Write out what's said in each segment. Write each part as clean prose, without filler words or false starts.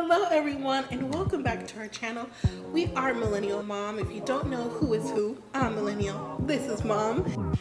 Hello everyone and welcome back to our channel. We are Millennial Mom. If you don't know who is who, I'm Millennial. This is Mom.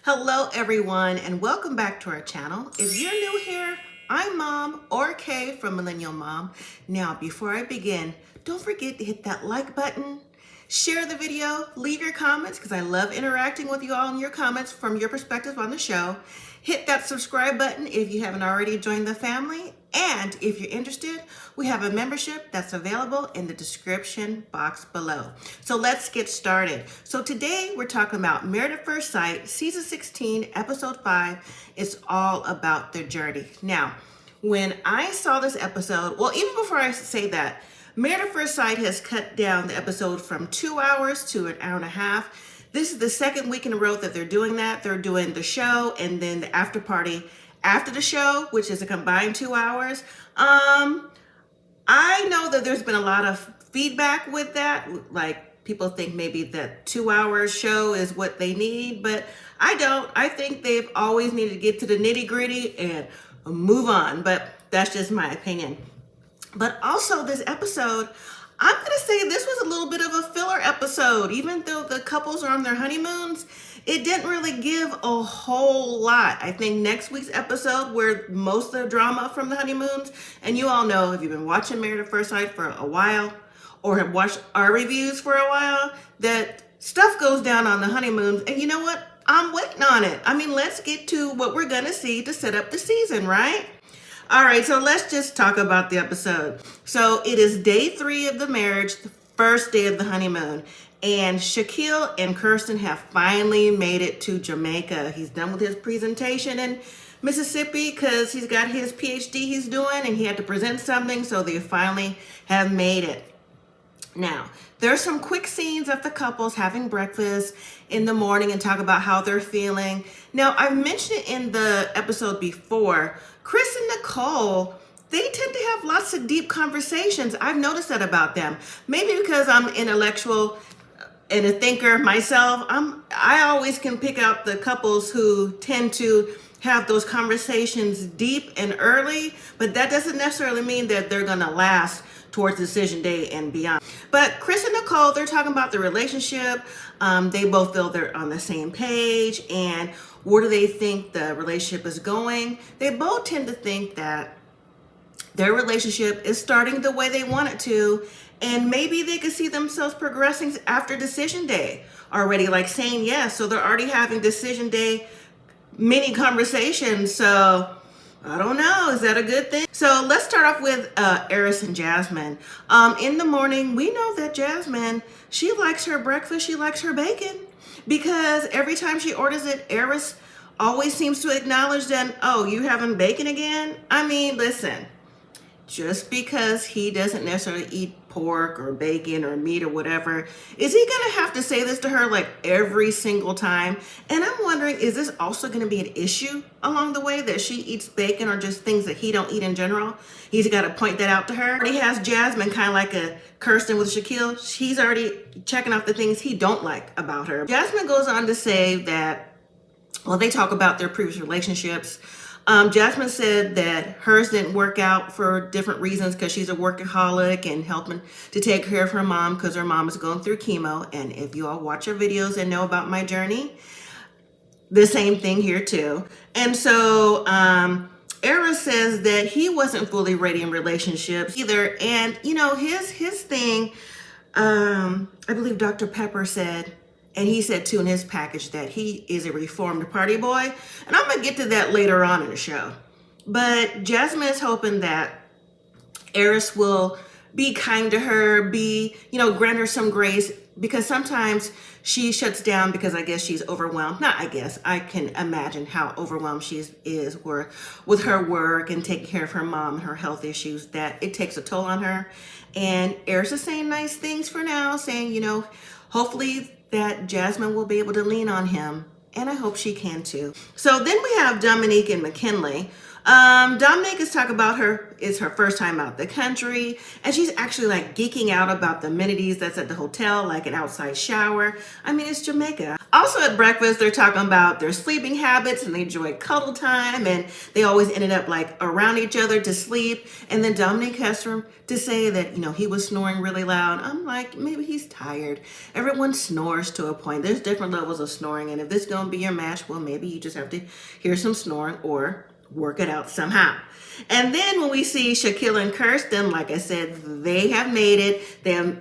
Hello everyone and welcome back to our channel. If you're new here, I'm Mom or Kay from Millennial Mom. Now before I begin, don't forget to hit that like button, share the video, leave your comments because I love interacting with you all in your comments from your perspective on the show. Hit that subscribe button if you haven't already joined the family. And if you're interested, we have a membership that's available in the description box below. So let's get started. So today we're talking about Married at First Sight, Season 16, Episode 5. It's all about their journey. Now, when I saw this episode, well, even before I say that, Married at First Sight has cut down the episode from 2 hours to an hour and a half. This is the second week in a row that they're doing that. They're doing the show and then the after party after the show, which is a combined 2 hours. I know that there's been a lot of feedback with that. Like people think maybe that 2 hour show is what they need, but I don't. I think they've always needed to get to the nitty gritty and move on, but that's just my opinion. But also this episode, I'm gonna say this was a little bit of a filler episode. Even though the couples are on their honeymoons, it didn't really give a whole lot. I think next week's episode where most of the drama from the honeymoons, and you all know if you've been watching Married at First Sight for a while or have watched our reviews for a while, that stuff goes down on the honeymoons. And you know what? I'm waiting on it. I mean, let's get to what we're gonna see to set up the season, right? All right, so let's just talk about the episode. So it is day 3 of the marriage, the first day of the honeymoon. And Shaquille and Kirsten have finally made it to Jamaica. He's done with his presentation in Mississippi because he's got his PhD he's doing and he had to present something. So they finally have made it. Now, there's some quick scenes of the couples having breakfast in the morning and talk about how they're feeling. Now, I mentioned it in the episode before, Chris and Nicole, they tend to have lots of deep conversations. I've noticed that about them. Maybe because I'm intellectual and a thinker myself, I always can pick out the couples who tend to have those conversations deep and early, but that doesn't necessarily mean that they're gonna last towards decision day and beyond. But Chris and Nicole, they're talking about the relationship. They both feel they're on the same page and where do they think the relationship is going. They both tend to think that their relationship is starting the way they want it to, and maybe they could see themselves progressing after decision day already, like saying yes. So they're already having decision day mini conversations. So I don't know, is that a good thing? So let's start off with Eris and Jasmine. In the morning, we know that Jasmine, she likes her breakfast, she likes her bacon, because every time she orders it, Eris always seems to acknowledge that, oh, you having bacon again? I mean, listen, just because he doesn't necessarily eat pork or bacon or meat or whatever, is he gonna have to say this to her like every single time? And I'm wondering, is this also gonna be an issue along the way that she eats bacon or just things that he don't eat in general? He's gotta point that out to her. He has Jasmine kind of like a Kirsten with Shaquille. She's already checking off the things he don't like about her. Jasmine goes on to say that, well, they talk about their previous relationships. Jasmine said that hers didn't work out for different reasons because she's a workaholic and helping to take care of her mom because her mom is going through chemo. And if you all watch our videos and know about my journey, the same thing here too. And so Eris says that he wasn't fully ready in relationships either. And you know, his thing, I believe Dr.Pepper said, and he said too in his package that he is a reformed party boy. And I'm gonna get to that later on in the show. But Jasmine is hoping that Eris will be kind to her, grant her some grace, because sometimes she shuts down because I guess she's overwhelmed. Not I guess, I can imagine how overwhelmed she is with her work and taking care of her mom and her health issues, that it takes a toll on her. And Eris is saying nice things for now, saying, hopefully that Jasmine will be able to lean on him, and I hope she can too. So then we have Dominique and McKinley. Dominique is talking about it's her first time out the country, and she's actually like geeking out about the amenities that's at the hotel, like an outside shower. I mean, it's Jamaica. Also at breakfast, they're talking about their sleeping habits, and they enjoy cuddle time, and they always ended up like around each other to sleep. And then Dominique has to say that, you know, he was snoring really loud. I'm like, maybe he's tired. Everyone snores to a point. There's different levels of snoring, and if this is gonna be your match, well, maybe you just have to hear some snoring or work it out somehow. And then when we see Shaquille and Kirsten, like I said, they have made it. They're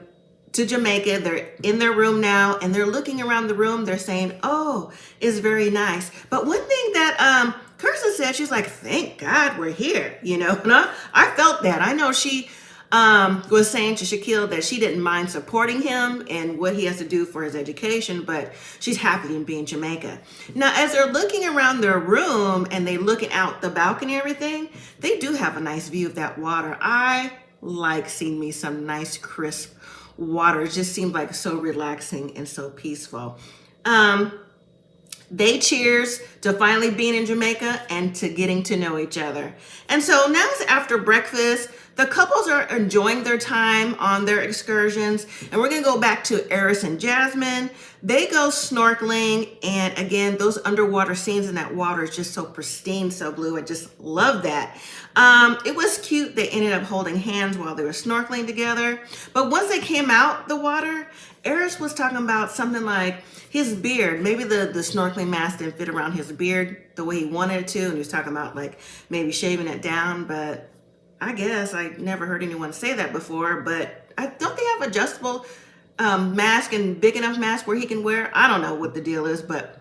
to Jamaica. They're in their room now, and they're looking around the room. They're saying, oh, it's very nice. But one thing that Kirsten said, she's like, thank God we're here, you know. And I felt that. I know she was saying to Shaquille that she didn't mind supporting him and what he has to do for his education, but she's happy to be in Jamaica. Now, as they're looking around their room and they looking out the balcony and everything, they do have a nice view of that water. I like seeing me some nice crisp water. It just seemed like so relaxing and so peaceful. They cheers to finally being in Jamaica and to getting to know each other. And so now it's after breakfast. The couples are enjoying their time on their excursions. And we're going to go back to Eris and Jasmine. They go snorkeling. And again, those underwater scenes in that water is just so pristine, so blue. I just love that. It was cute. They ended up holding hands while they were snorkeling together. But once they came out the water, Eris was talking about something like his beard. Maybe the snorkeling mask didn't fit around his beard the way he wanted it to. And he was talking about like maybe shaving it down. But I guess I never heard anyone say that before. But don't they have adjustable mask and big enough mask where he can wear? I don't know what the deal is, but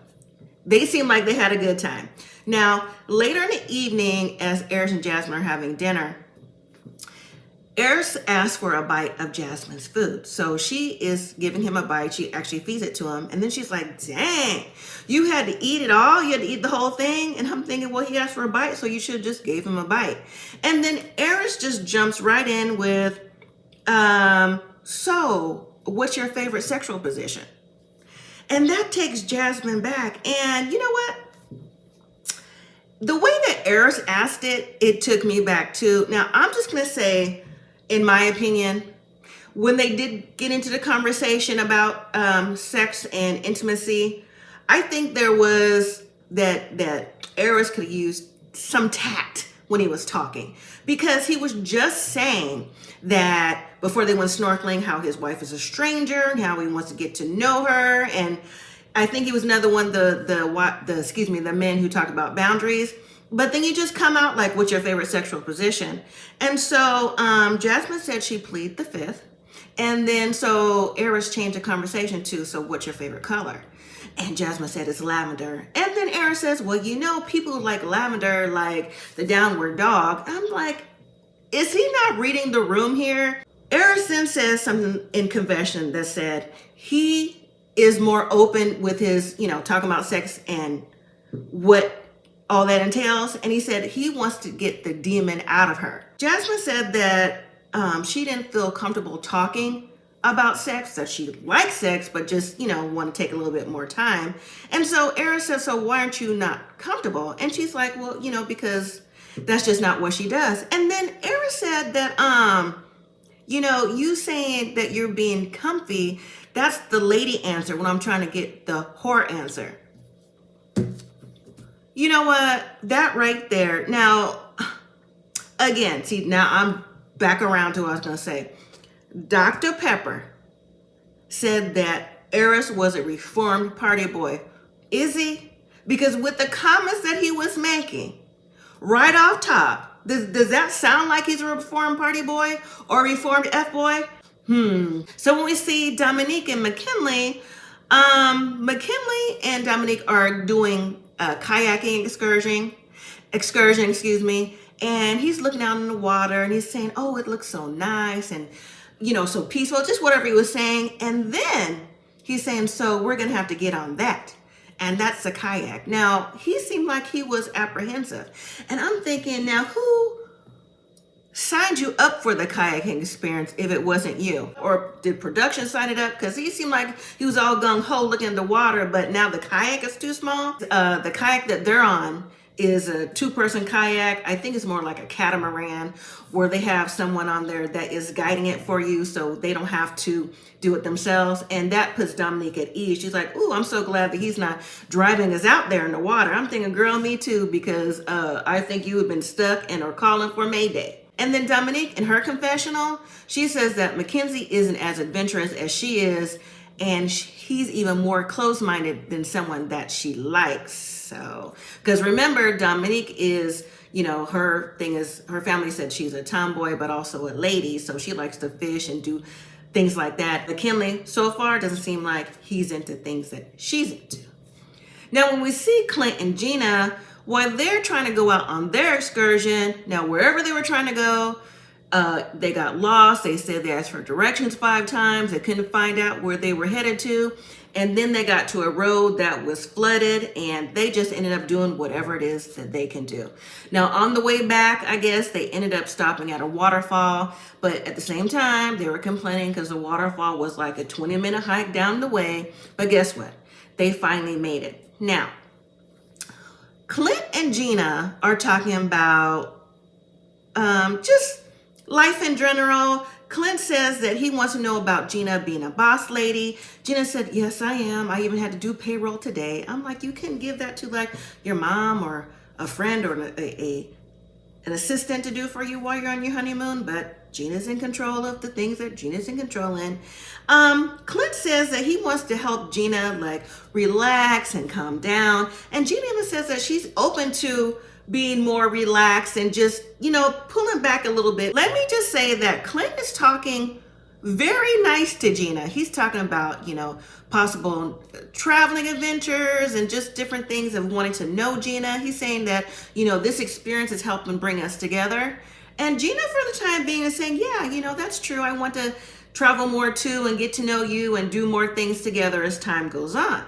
they seem like they had a good time. Now, later in the evening, as Eris and Jasmine are having dinner, Eris asks for a bite of Jasmine's food. So she is giving him a bite. She actually feeds it to him. And then she's like, dang, you had to eat it all? You had to eat the whole thing? And I'm thinking, well, he asked for a bite, so you should have just gave him a bite. And then Eris just jumps right in with, so what's your favorite sexual position? And that takes Jasmine back. And you know what? The way that Eris asked it, it took me back too. Now, I'm just going to say, in my opinion, when they did get into the conversation about sex and intimacy, I think there was that Eris could have used some tact when he was talking, because he was just saying that before they went snorkeling, how his wife is a stranger and how he wants to get to know her. And I think he was another one, the men who talked about boundaries. But then you just come out like, what's your favorite sexual position? And so Jasmine said she plead the fifth. And then so Eris changed the conversation to, so what's your favorite color? And Jasmine said it's lavender. And then Eris says, well, you know, people like lavender, like the downward dog. I'm like, is he not reading the room here? Eris then says something in confession that said he is more open with his, you know, talking about sex and what all that entails. And he said he wants to get the demon out of her. Jasmine said that she didn't feel comfortable talking about sex, that she likes sex, but just, you know, want to take a little bit more time. And so Eris said, so why aren't you not comfortable? And she's like, well, you know, because that's just not what she does. And then Eris said that, you know, you saying that you're being comfy, that's the lady answer when I'm trying to get the whore answer. You know what? That right there. Now, again, see, now I'm back around to what I was going to say. Dr.Pepper said that Eris was a reformed party boy. Is he? Because with the comments that he was making, right off top, does that sound like he's a reformed party boy or a reformed F-boy? So when we see Dominique and McKinley, McKinley and Dominique are doing a kayaking excursion, and he's looking out in the water and he's saying, oh, it looks so nice and, you know, so peaceful, just whatever he was saying. And then he's saying, so we're going to have to get on that. And that's the kayak. Now, he seemed like he was apprehensive. And I'm thinking, now who signed you up for the kayaking experience if it wasn't you? Or did production sign it up? Because he seemed like he was all gung-ho looking at the water, but now the kayak is too small. The kayak that they're on is a 2-person kayak. I think it's more like a catamaran, where they have someone on there that is guiding it for you so they don't have to do it themselves. And that puts Dominique at ease. She's like, ooh, I'm so glad that he's not driving us out there in the water. I'm thinking, girl, me too, because I think you have been stuck and are calling for Mayday. And then Dominique, in her confessional, she says that Mackenzie isn't as adventurous as she is, and he's even more close-minded than someone that she likes. So, because remember, Dominique is, her thing is, her family said she's a tomboy, but also a lady. So she likes to fish and do things like that. McKinley, so far, doesn't seem like he's into things that she's into. Now, when we see Clint and Gina, while they're trying to go out on their excursion, now wherever they were trying to go, they got lost. They said they asked for directions 5 times. They couldn't find out where they were headed to. And then they got to a road that was flooded, and they just ended up doing whatever it is that they can do. Now, on the way back, I guess they ended up stopping at a waterfall, but at the same time, they were complaining because the waterfall was like a 20-minute hike down the way. But guess what? They finally made it. Now, Clint and Gina are talking about just life in general. Clint says that he wants to know about Gina being a boss lady. Gina said, yes, I am. I even had to do payroll today. I'm like, you can give that to like your mom or a friend or an assistant to do for you while you're on your honeymoon. But Gina's in control of the things that Gina's in control in. Clint says that he wants to help Gina like relax and calm down. And Gina even says that she's open to being more relaxed and just, pulling back a little bit. Let me just say that Clint is talking very nice to Gina. He's talking about, possible traveling adventures and just different things of wanting to know Gina. He's saying that, this experience is helping bring us together. And Gina, for the time being, is saying, yeah, that's true. I want to travel more too and get to know you and do more things together as time goes on.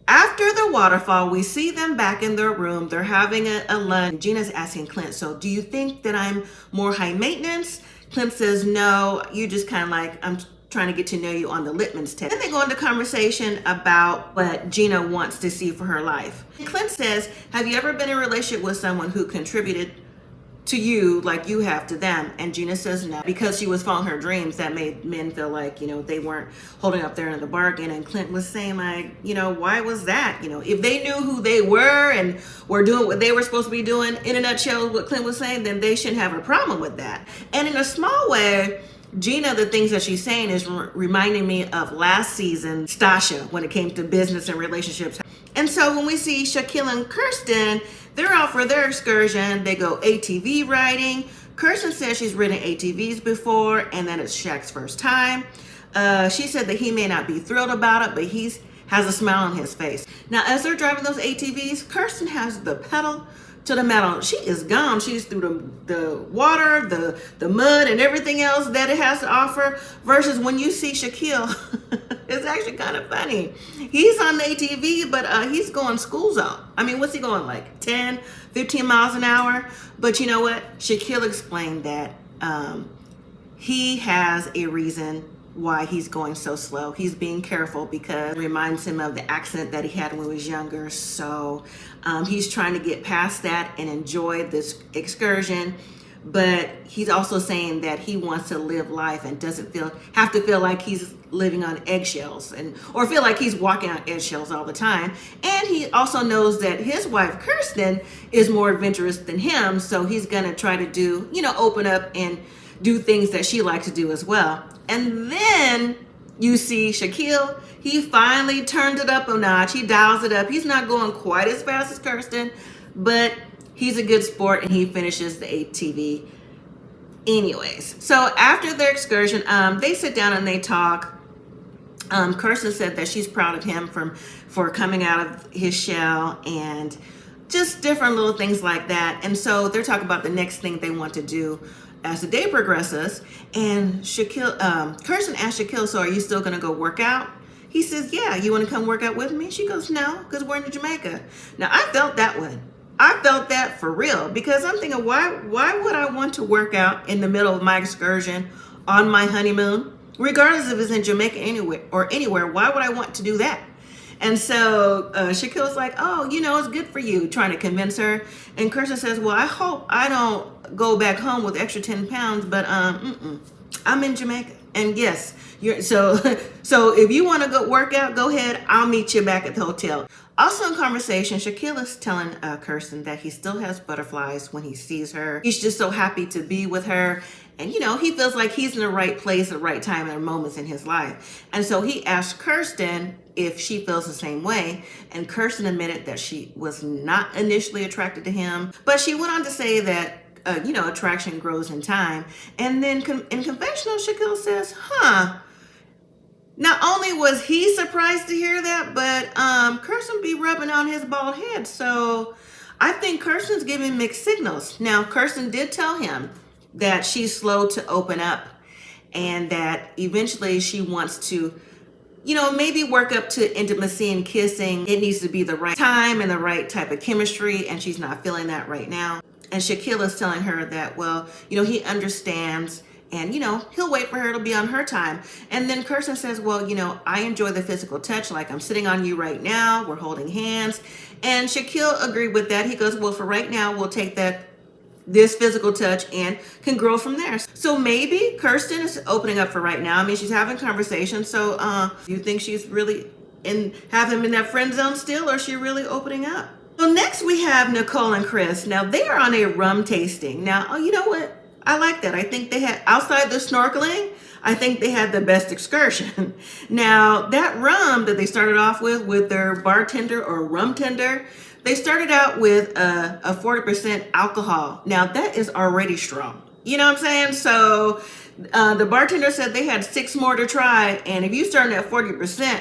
After the waterfall, we see them back in their room. They're having a lunch. Gina's asking Clint, so do you think that I'm more high maintenance? Clint says, no, you just kind of like, I'm trying to get to know you on the litmus test. Then they go into conversation about what Gina wants to see for her life. Clint says, have you ever been in a relationship with someone who contributed to you like you have to them? And Gina says no, because she was following her dreams. That made men feel like, they weren't holding up their end of the bargain. And Clint was saying like, why was that? If they knew who they were and were doing what they were supposed to be doing, in a nutshell, what Clint was saying, then they shouldn't have a problem with that. And in a small way, Gina, the things that she's saying is reminding me of last season, Stasha, when it came to business and relationships. And so when we see Shaquille and Kirsten, they're out for their excursion. They go ATV riding. Kirsten says she's ridden ATVs before, and that it's Shaq's first time. She said that he may not be thrilled about it, but he has a smile on his face. Now, as they're driving those ATVs, Kirsten has the pedal to the metal. She is gone. She's through the water, the mud, and everything else that it has to offer. Versus when you see Shaquille, it's actually kind of funny. He's on the ATV, but he's going school zone. I mean, what's he going, like 10, 15 miles an hour? But you know what? Shaquille explained that he has a reason why he's going so slow. He's being careful because it reminds him of the accident that he had when he was younger. So he's trying to get past that and enjoy this excursion. But he's also saying that he wants to live life and doesn't have to feel like he's living on eggshells or feel like he's walking on eggshells all the time. And he also knows that his wife, Kirsten, is more adventurous than him. So he's going to try to do, open up and do things that she likes to do as well. And then you see Shaquille, he finally turned it up a notch. He dials it up. He's not going quite as fast as Kirsten, but he's a good sport and he finishes the ATV anyways. So after their excursion, they sit down and they talk. Kirsten said that she's proud of him for coming out of his shell and just different little things like that. And so they're talking about the next thing they want to do as the day progresses. And Kirsten asked Shaquille, so are you still going to go work out? He says, yeah, you want to come work out with me? She goes, no, because we're in Jamaica. Now, I felt that one. I felt that for real because I'm thinking, why would I want to work out in the middle of my excursion on my honeymoon? Regardless if it's in Jamaica anywhere, why would I want to do that? And so Shaquille was like, oh, it's good for you, trying to convince her. And Kirsten says, well, I hope I don't go back home with extra 10 pounds, but I'm in Jamaica. And yes, so if you want to go work out, go ahead. I'll meet you back at the hotel. Also in conversation, Shaquille is telling Kirsten that he still has butterflies when he sees her. He's just so happy to be with her. And, he feels like he's in the right place at the right time and moments in his life. And so he asked Kirsten if she feels the same way. And Kirsten admitted that she was not initially attracted to him. But she went on to say that, attraction grows in time. And then in confessional, Shaquille says, not only was he surprised to hear that, but Kirsten be rubbing on his bald head. So I think Kirsten's giving mixed signals. Now, Kirsten did tell him that she's slow to open up and that eventually she wants to, maybe work up to intimacy and kissing. It needs to be the right time and the right type of chemistry, and she's not feeling that right now. And Shaquille is telling her that, well, he understands and, he'll wait for her to be on her time. And then Kirsten says, well, I enjoy the physical touch, like I'm sitting on you right now, we're holding hands. And Shaquille agreed with that. He goes, well, for right now, we'll take this physical touch and can grow from there. So maybe Kirsten is opening up for right now. I mean, she's having conversations. So do you think she's really have him in that friend zone still, or is she really opening up? So next we have Nicole and Chris. Now they are on a rum tasting. Now, you know what? I like that. I think they had, outside the snorkeling, I think they had the best excursion. Now that rum that they started off with their bartender or rum tender, they started out with a 40% alcohol. Now that is already strong. You know what I'm saying? So the bartender said they had 6 more to try. And if you start at 40%,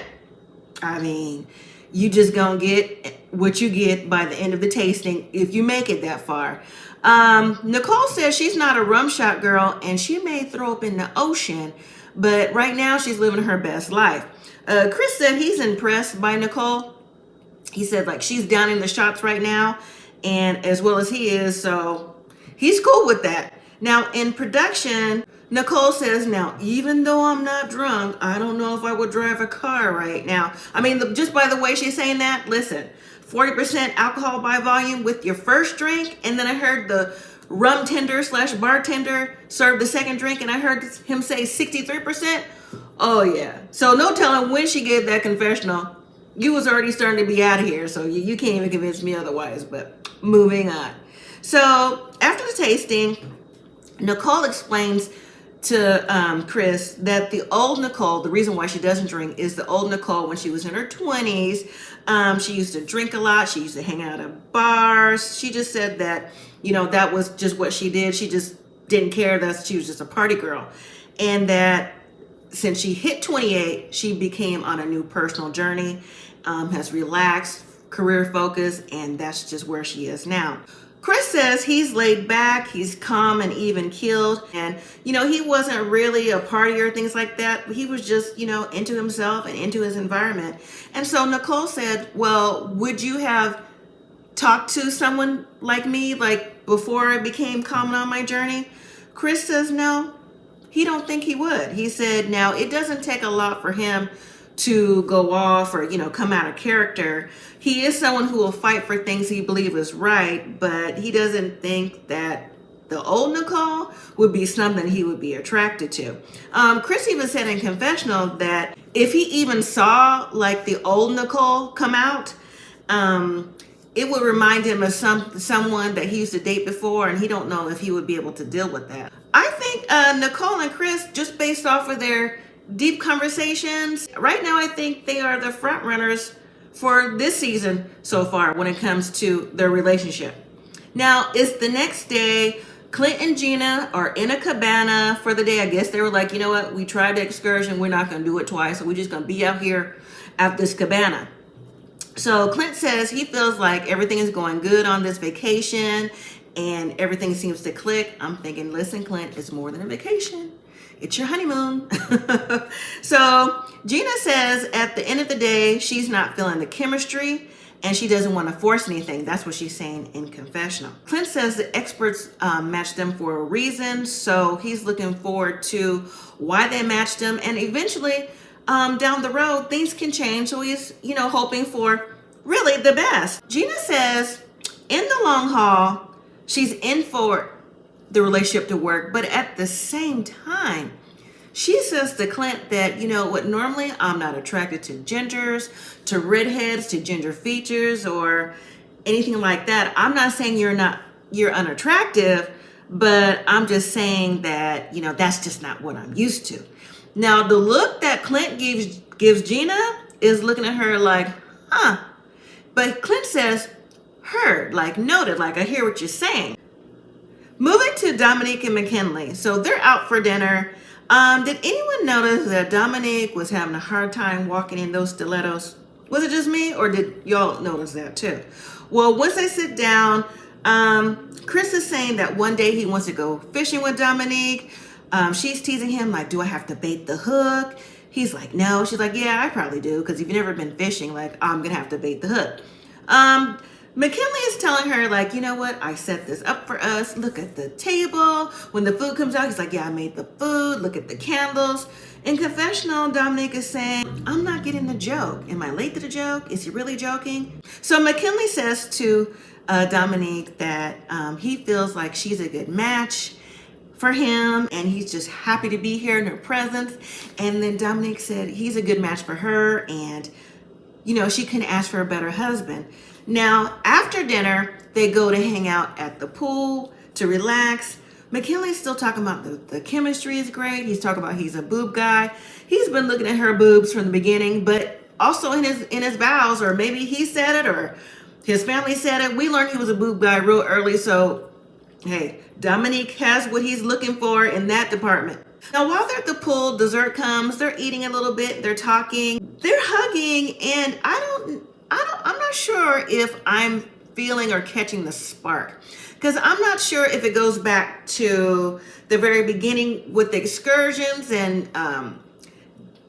I mean, you just gonna get what you get by the end of the tasting if you make it that far. Nicole says she's not a rum shot girl and she may throw up in the ocean, but right now she's living her best life. Chris said he's impressed by Nicole. He said like she's down in the shots right now, and as well as he is, so he's cool with that. Now in production, Nicole says, now, even though I'm not drunk, I don't know if I would drive a car right now. I mean, just by the way she's saying that, listen, 40% alcohol by volume with your first drink. And then I heard the rum tender / bartender serve the second drink, and I heard him say 63%. Oh yeah. So no telling when she gave that confessional, you was already starting to be out of here. So you can't even convince me otherwise, but moving on. So after the tasting, Nicole explains to Chris that the old Nicole, the reason why she doesn't drink is the old Nicole when she was in her 20s. She used to drink a lot. She used to hang out at bars. She just said that, that was just what she did. She just didn't care that she was just a party girl. And that since she hit 28, she became on a new personal journey, has relaxed, career focus, and that's just where she is now. Chris says he's laid back, he's calm and even keeled, and he wasn't really a partier or things like that. He was just into himself and into his environment. And so Nicole said, well, would you have talked to someone like me like before I became calm on my journey? Chris says no, he don't think he would. He said now it doesn't take a lot for him to go off or come out of character. He is someone who will fight for things he believes is right, but he doesn't think that the old Nicole would be something he would be attracted to. Chris even said in confessional that if he even saw like the old Nicole come out, it would remind him of someone that he used to date before, and he don't know if he would be able to deal with that. I think Nicole and Chris, just based off of their deep conversations, right now I think they are the front runners for this season so far when it comes to their relationship. Now it's the next day. Clint and Gina are in a cabana for the day. I guess they were like, you know what, we tried the excursion, we're not going to do it twice, so we're just going to be out here at this cabana. So Clint says he feels like everything is going good on this vacation and everything seems to click. I'm thinking, listen, Clint, it's more than a vacation. It's your honeymoon. So Gina says at the end of the day, she's not feeling the chemistry and she doesn't want to force anything. That's what she's saying in confessional. Clint says the experts matched them for a reason. So he's looking forward to why they matched them. And eventually down the road, things can change. So he's, hoping for really the best. Gina says in the long haul, she's in for the relationship to work, but at the same time, she says to Clint that, what, normally I'm not attracted to gingers, to redheads, to ginger features, or anything like that. I'm not saying you're unattractive, but I'm just saying that, that's just not what I'm used to. Now, the look that Clint gives Gina is looking at her like, huh. But Clint says, heard, like noted, like I hear what you're saying. Moving to Dominique and McKinley. So they're out for dinner. Did anyone notice that Dominique was having a hard time walking in those stilettos? Was it just me, or did y'all notice that too? Well, once they sit down, Chris is saying that one day he wants to go fishing with Dominique. She's teasing him like, do I have to bait the hook? He's like, no. She's like, yeah, I probably do, because if you've never been fishing, like, I'm gonna have to bait the hook. McKinley is telling her, like, you know what? I set this up for us. Look at the table. When the food comes out, he's like, yeah, I made the food. Look at the candles. In confessional, Dominique is saying, I'm not getting the joke. Am I late to the joke? Is he really joking? So McKinley says to Dominique that he feels like she's a good match for him, and he's just happy to be here in her presence. And then Dominique said he's a good match for her, and, she couldn't ask for a better husband. Now, after dinner, they go to hang out at the pool to relax. McKinley's still talking about the chemistry is great. He's talking about he's a boob guy. He's been looking at her boobs from the beginning, but also in his vows, or maybe he said it or his family said it. We learned he was a boob guy real early, so hey, Dominique has what he's looking for in that department. Now, while they're at the pool, dessert comes. They're eating a little bit. They're talking. They're hugging, and I'm not sure if I'm feeling or catching the spark, because I'm not sure if it goes back to the very beginning with the excursions, and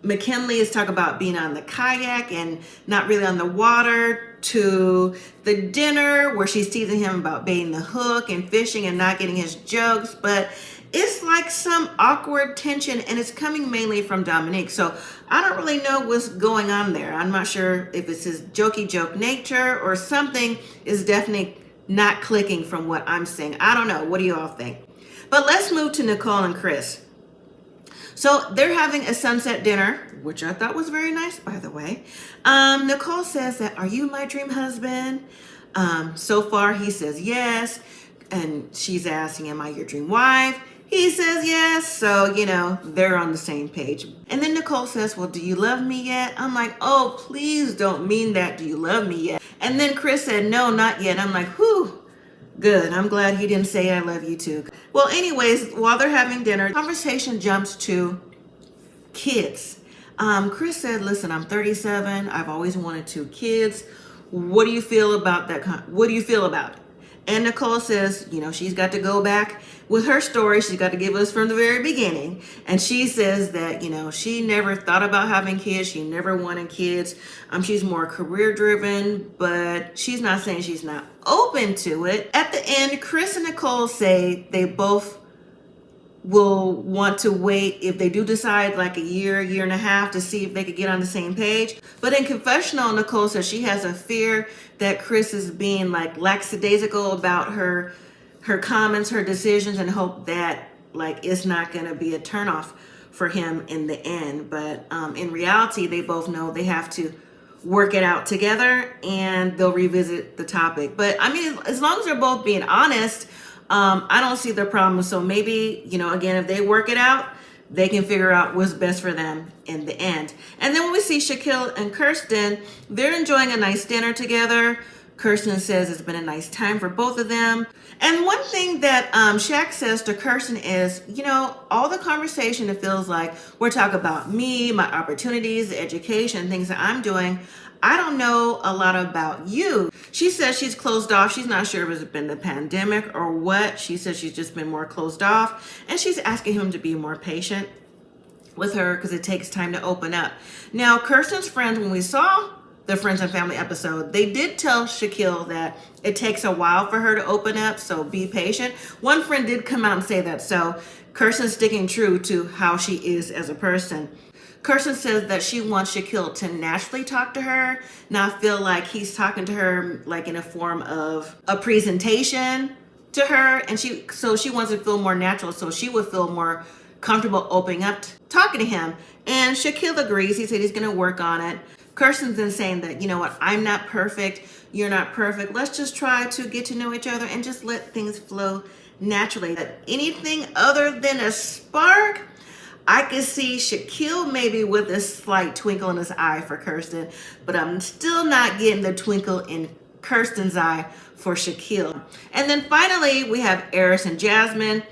McKinley is talking about being on the kayak and not really on the water, to the dinner where she's teasing him about baiting the hook and fishing and not getting his jokes. But it's like some awkward tension, and it's coming mainly from Dominique. So I don't really know what's going on there. I'm not sure if it's his jokey joke nature or something is definitely not clicking from what I'm seeing. I don't know. What do you all think? But let's move to Nicole and Chris. So they're having a sunset dinner, which I thought was very nice, by the way. Nicole says that, are you my dream husband? So far, he says yes. And she's asking, am I your dream wife? He says yes. So, they're on the same page. And then Nicole says, well, do you love me yet? I'm like, oh, please don't mean that. Do you love me yet? And then Chris said, no, not yet. I'm like, whew, good. I'm glad he didn't say I love you too. Well, anyways, while they're having dinner, conversation jumps to kids. Chris said, listen, I'm 37. I've always wanted 2 kids. What do you feel about that? What do you feel about it? And Nicole says, she's got to go back with her story. She's got to give us from the very beginning. And she says that, she never thought about having kids. She never wanted kids. She's more career driven, but she's not saying she's not open to it. At the end, Chris and Nicole say they both will want to wait, if they do decide, like a year and a half, to see if they could get on the same page. But in confessional, Nicole says she has a fear that Chris is being like lackadaisical about her comments, her decisions, and hope that like it's not going to be a turnoff for him in the end. But in reality, they both know they have to work it out together, and they'll revisit the topic. But I mean, as long as they're both being honest, I don't see the problem. So maybe, again, if they work it out, they can figure out what's best for them in the end. And then when we see Shaquille and Kirsten, they're enjoying a nice dinner together. Kirsten says it's been a nice time for both of them. And one thing that Shaq says to Kirsten is, all the conversation, it feels like we're talking about me, my opportunities, education, things that I'm doing. I don't know a lot about you. She says she's closed off. She's not sure if it's been the pandemic or what. She says she's just been more closed off. And she's asking him to be more patient with her because it takes time to open up. Now, Kirsten's friends, when we saw the Friends and Family episode, they did tell Shaquille that it takes a while for her to open up, so be patient. One friend did come out and say that. So Kirsten's sticking true to how she is as a person. Kirsten says that she wants Shaquille to naturally talk to her, not feel like he's talking to her like in a form of a presentation to her. And she wants to feel more natural, so she would feel more comfortable opening up, talking to him. And Shaquille agrees. He said he's going to work on it. Kirsten's been saying that, you know what, I'm not perfect. You're not perfect. Let's just try to get to know each other and just let things flow naturally. That anything other than a spark, I could see Shaquille maybe with a slight twinkle in his eye for Kirsten, but I'm still not getting the twinkle in Kirsten's eye for Shaquille. And then finally, we have Eris and Jasmine.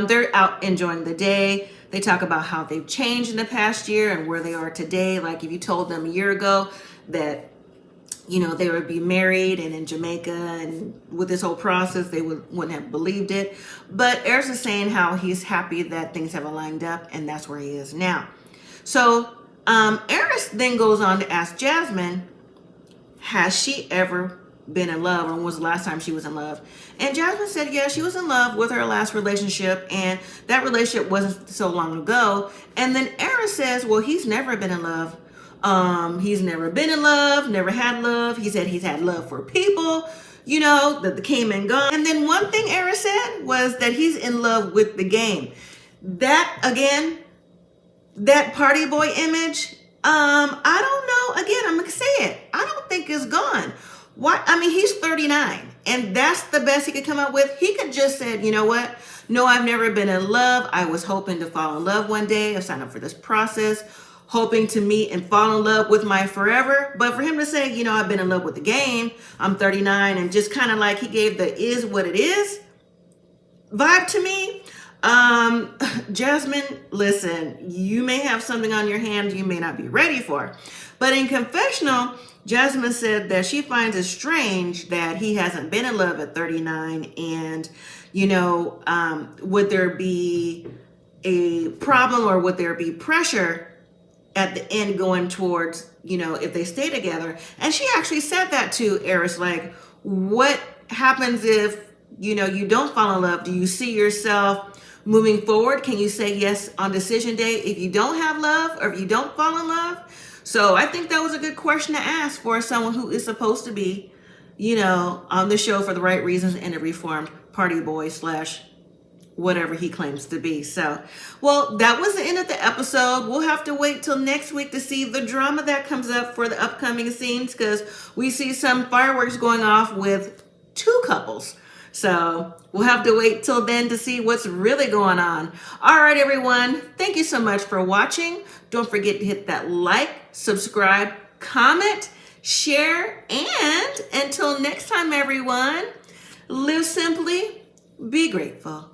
They're out enjoying the day. They talk about how they've changed in the past year and where they are today. Like if you told them a year ago that, you know, they would be married and in Jamaica and with this whole process, they wouldn't have believed it. But Eris is saying how he's happy that things have aligned up and that's where he is now. So Eris then goes on to ask Jasmine, has she ever been in love, or when was the last time she was in love? And Jasmine said, yeah, she was in love with her last relationship, and that relationship wasn't so long ago. And then Eris says, well, he's never been in love. He's never been in love, never had love. He said he's had love for people, you know, that came and gone. And then one thing Eris said was that he's in love with the game. That, again, that party boy image, I don't know. Again, I'm going to say it. I don't think it's gone. Why? I mean, he's 39 and that's the best he could come up with. He could just said, you know what? No, I've never been in love. I was hoping to fall in love one day. I've signed up for this process, hoping to meet and fall in love with my forever. But for him to say, you know, I've been in love with the game, I'm 39, and just kind of like he gave the is what it is vibe to me. Jasmine, listen, you may have something on your hands you may not be ready for. But in confessional, Jasmine said that she finds it strange that he hasn't been in love at 39. And, you know, would there be a problem or would there be pressure at the end going towards, you know, if they stay together? And she actually said that to Eris, like, what happens if, you know, you don't fall in love? Do you see yourself moving forward? Can you say yes on decision day if you don't have love or if you don't fall in love? So I think that was a good question to ask for someone who is supposed to be, you know, on the show for the right reasons and a reformed party boy / whatever he claims to be. So, well, that was the end of the episode. We'll have to wait till next week to see the drama that comes up for the upcoming scenes, because we see some fireworks going off with 2 couples. So we'll have to wait till then to see what's really going on. All right, everyone. Thank you so much for watching. Don't forget to hit that like, subscribe, comment, share, and until next time, everyone, live simply, be grateful.